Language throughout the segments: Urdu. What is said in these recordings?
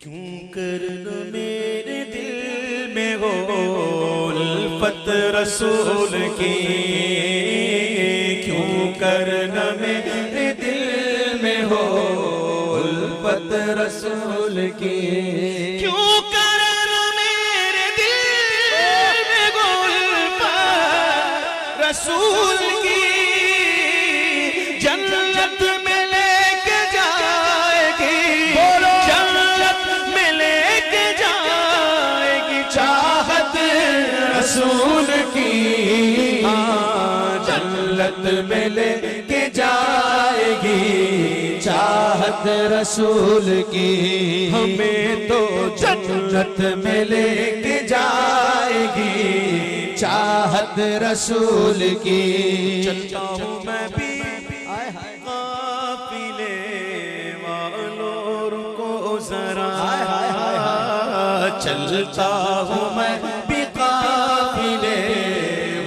کیوں کرنا میرے دل میں ہو الفت رسول کی، کیوں کرنا میرے دل میں ہو الفت رسول کی، کیوں کرنا میرے دل میں ہو الفت رسول کی، جنت میں لے کے جائے گی، جنت میں لے کے جائے گی چاہت رسول کی، جنت میں لے کے جائے گی چاہت رسول کی، ہمیں تو جنت میں لے کے جائے گی چاہت رسول کی، چلتا ہوں میں بھی قافلے والوں رکو ذرا، چلتا ہوں میں بھی قافلے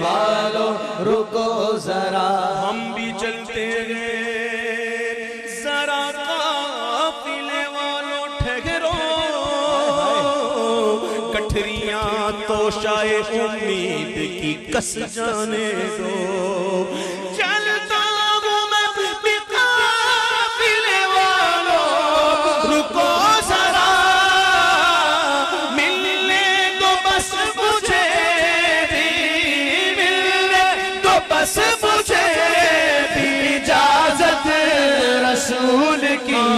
والوں رکو ذرا، ہم بھی چلتے گئے ذرا قافلے والوں ٹھہرو، گٹھریاں تو شائے امید کی کس جانے دو، چلتا ہوں میں بھی قافلے والوں رکو ذرا، ملنے دو بس مجھے بھی، ملنے دو بس مجھے بھی اجازت رسول کی،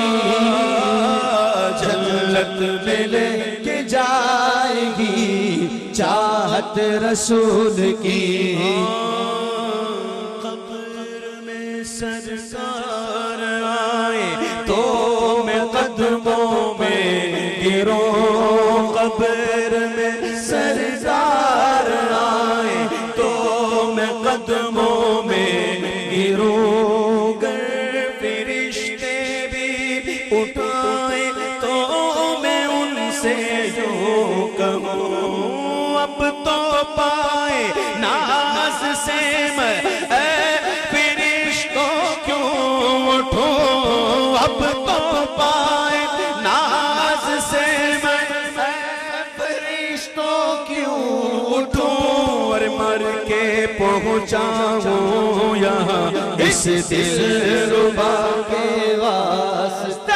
جنت میں لے کے جائے گی چاہت رسول کی، قبر میں سرکار آئے تو میں قدموں میں گروں، قبر میں سرکار آئے تو میں قدموں میں گروں، گر فرشتے بھی اٹھائے تو میں ان سے یوں کہوں، اب تو پائے ناز سے میں اے فرشتوں کیوں اٹھوں، اب تو پائے ناز سے میں اے فرشتوں کیوں اٹھوں، اور مر کے پہنچاؤں یہاں اس دل ربا کے واسطے،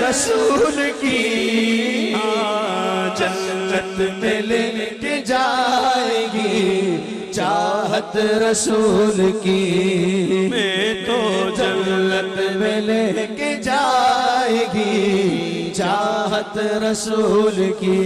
رسول کی جنت میں لے کے جائے گی چاہت رسول کی، میں تو جنت میں لے کے جائے گی چاہت رسول کی،